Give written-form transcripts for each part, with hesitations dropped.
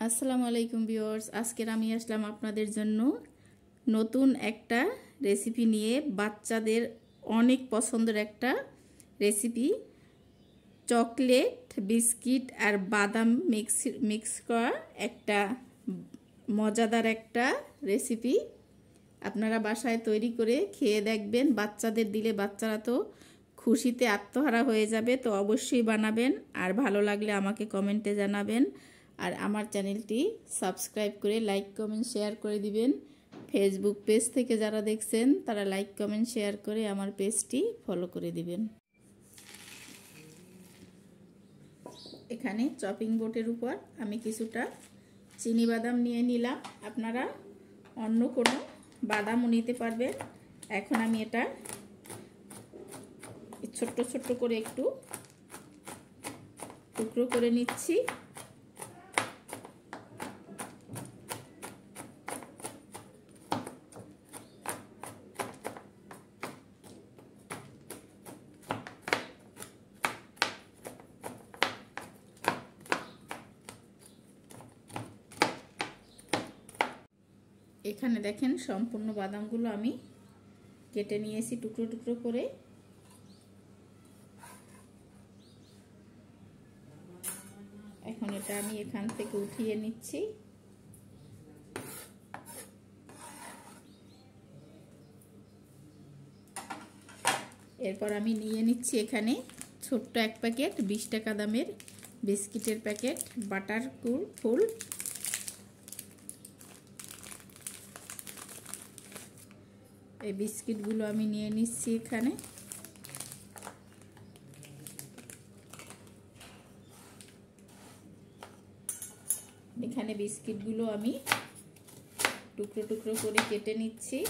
আসসালামু আলাইকুম ভিউয়ার্স, আজকের আমি আসলাম আপনাদের জন্য নতুন একটা রেসিপি নিয়ে। বাচ্চাদের অনেক পছন্দের একটা রেসিপি, চকলেট বিস্কিট আর বাদাম মিক্স করা একটা মজাদার একটা রেসিপি। আপনারা বাসায় তৈরি করে খেয়ে দেখবেন। বাচ্চাদের দিলে বাচ্চারা তো খুশিতে আত্মহারা হয়ে যাবে। তো অবশ্যই বানাবেন, আর ভালো লাগলে আমাকে কমেন্টে জানাবেন। আর আমার চ্যানেলটি সাবস্ক্রাইব করে লাইক কমেন্ট শেয়ার করে দিবেন। ফেসবুক পেজ থেকে যারা দেখছেন তারা লাইক কমেন্ট শেয়ার করে আমার পেজটি ফলো করে দিবেন। এখানে চপিং বোর্ডের উপর আমি কিছুটা চিনি বাদাম নিয়ে নিলাম। আপনারা অন্য কোনো বাদামও নিতে পারবেন। এখন আমি এটা ছোট্ট ছোট্ট করে একটু টুকরো করে নিচ্ছি। এখানে দেখেন সম্পূর্ণ বাদামগুলো আমি কেটে নিয়েছি টুকরো টুকরো করে। এখন এটা আমি এখান থেকে উঠিয়ে নিচ্ছি। এরপর আমি নিয়ে নিচ্ছি এখানে ছোট্ট এক প্যাকেট 20 টাকা দামের বিস্কিটের প্যাকেট বাটার ফুল। এই বিস্কিটগুলো আমি নিয়ে নিচ্ছি এখানে। এখানে বিস্কিটগুলো আমি টুকরো টুকরো করে কেটে নিচ্ছি।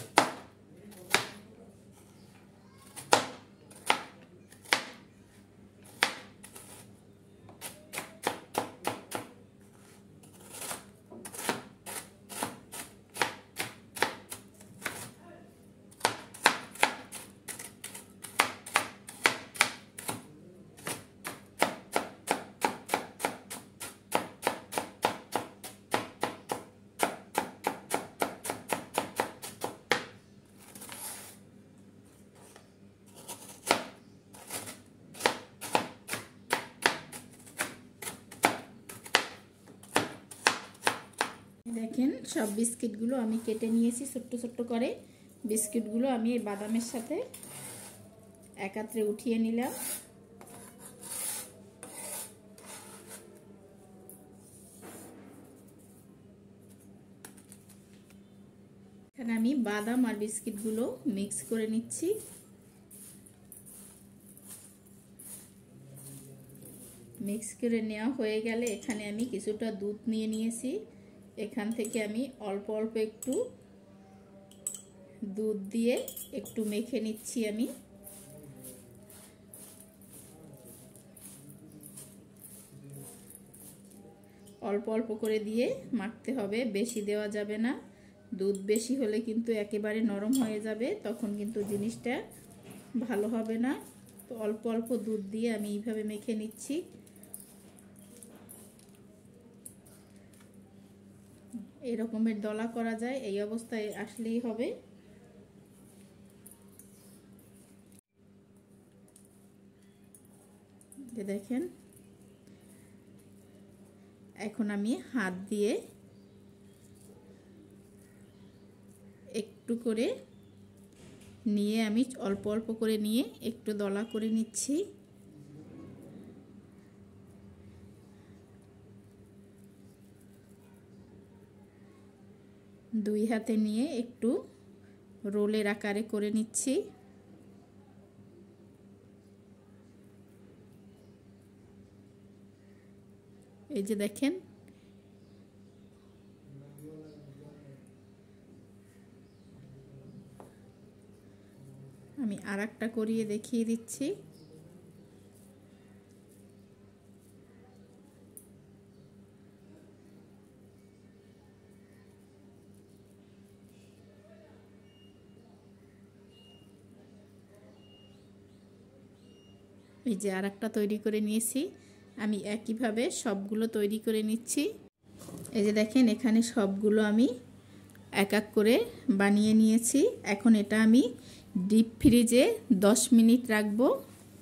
দেখেন সব বিস্কিটগুলো আমি কেটে নিয়েছি ছোট্ট ছোট্ট করে। বিস্কিটগুলো আমি এই বাদামের সাথে একত্রে উঠিয়ে নিলাম। এখানে আমি বাদাম আর বিস্কিটগুলো মিক্স করে নিচ্ছি। মিক্স করে নেওয়া হয়ে গেলে এখানে আমি কিছুটা দুধ নিয়ে নিয়েছি। এখান থেকে আমি অল্প অল্প একটু দুধ দিয়ে একটু মেখে নিচ্ছি। আমি অল্প অল্প করে দিয়ে মাখতে হবে, বেশি দেওয়া যাবে না। দুধ বেশি হলে কিন্তু একেবারে নরম হয়ে যাবে, তখন কিন্তু জিনিসটা ভালো হবে না। তো অল্প অল্প দুধ দিয়ে আমি এইভাবে মেখে নিচ্ছি। এই রকমের দলা করা যায়, এই অবস্থায় আসলেই হবে। দেখেন এখন আমি হাত দিয়ে একটু করে নিয়ে আমি অল্প অল্প করে নিয়ে একটু দলা করে নিচ্ছি। দুই হাতে নিয়ে একটু রোলের আকারে করে নিচ্ছি। এই যে দেখেন আমি আরেকটা করিয়ে দেখিয়ে দিচ্ছি। এই যে আরেকটা তৈরি করে নিয়েছি। আমি একইভাবে সবগুলো তৈরি করে নিচ্ছি। এই যে দেখেন এখানে সবগুলো আমি এক এক করে বানিয়ে নিয়েছি। এখন এটা আমি ডিপ ফ্রিজে 10 মিনিট রাখবো,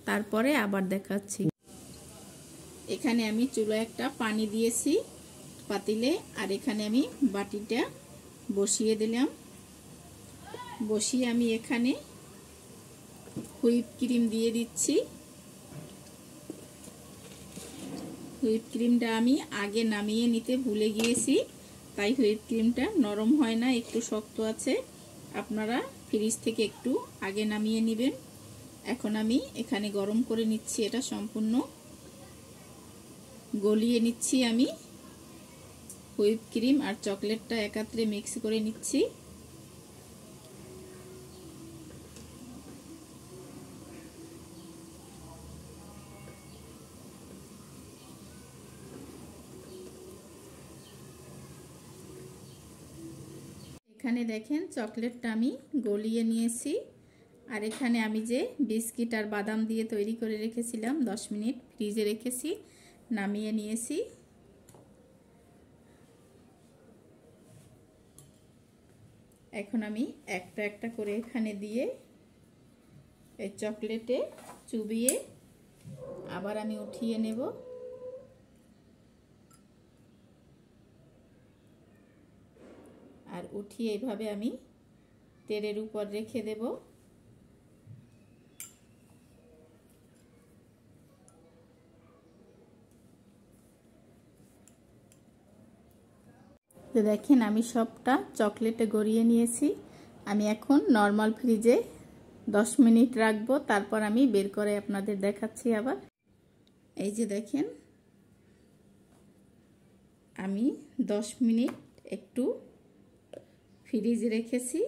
তারপরে আবার দেখাচ্ছি। এখানে আমি চুলায় একটা পানি দিয়েছি পাতিলে, আর এখানে আমি বাটিটা বসিয়ে দিলাম। বসিয়ে আমি এখানে হুইপ ক্রিম দিয়ে দিচ্ছি। হুইপ ক্রিমটা আমি আগে নামিয়ে নিতে ভুলে গিয়েছি, তাই হুইপ ক্রিমটা নরম হয় না, একটু শক্ত আছে। আপনারা ফ্রিজ থেকে একটু আগে নামিয়ে নেবেন। এখন আমি এখানে গরম করে নিচ্ছি, এটা সম্পূর্ণ গলিয়ে নিচ্ছি। আমি হুইপ ক্রিম আর চকলেটটা একত্রে মিক্স করে নিচ্ছি। এখানে দেখেন চকলেটটা আমি গলিয়ে নিয়েছি, আর এখানে আমি যে বিস্কিট আর বাদাম দিয়ে তৈরি করে রেখেছিলাম 10 মিনিট ফ্রিজে রেখেছি, নামিয়ে নিয়েছি। এখন আমি একটা একটা করে এখানে দিয়ে এই চকলেটে চুবিয়ে আবার আমি উঠিয়ে নেব। আর উঠিয়ে এইভাবে আমি তেলের উপর রেখে দেব। তো দেখেন আমি সবটা চকলেটে গড়িয়ে নিয়েছি। আমি এখন নর্মাল ফ্রিজে 10 মিনিট রাখবো, তারপর আমি বের করে আপনাদের দেখাচ্ছি আবার। এই যে দেখেন আমি 10 মিনিট একটু ফ্রিজে রেখেছি।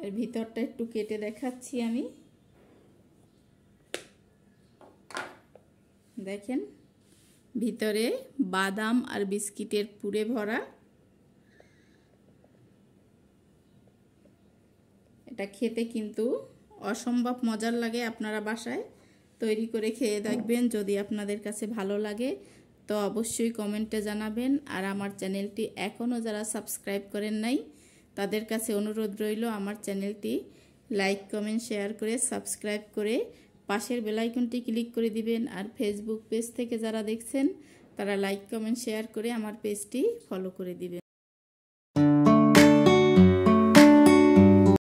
এর ভিতরটা একটু কেটে দেখাচ্ছি আমি। দেখেন ভিতরে বাদাম আর বিস্কিটের পুরে ভরা। এটা খেতে কিন্তু অসম্ভব মজার লাগে। আপনারা বাসায় তৈরি করে খেয়ে দেখবেন। যদি আপনাদের কাছে ভালো লাগে তো অবশ্যই কমেন্টে জানাবেন। আর আমার চ্যানেলটি এখনও যারা সাবস্ক্রাইব করেন নাই তাদের কাছে অনুরোধ রইল আমার চ্যানেলটি লাইক কমেন্ট শেয়ার করে সাবস্ক্রাইব করে পাশের বেল আইকনটি ক্লিক করে দিবেন। আর ফেসবুক পেজ থেকে যারা দেখছেন তারা লাইক কমেন্ট শেয়ার করে আমার পেজটি ফলো করে দিবেন।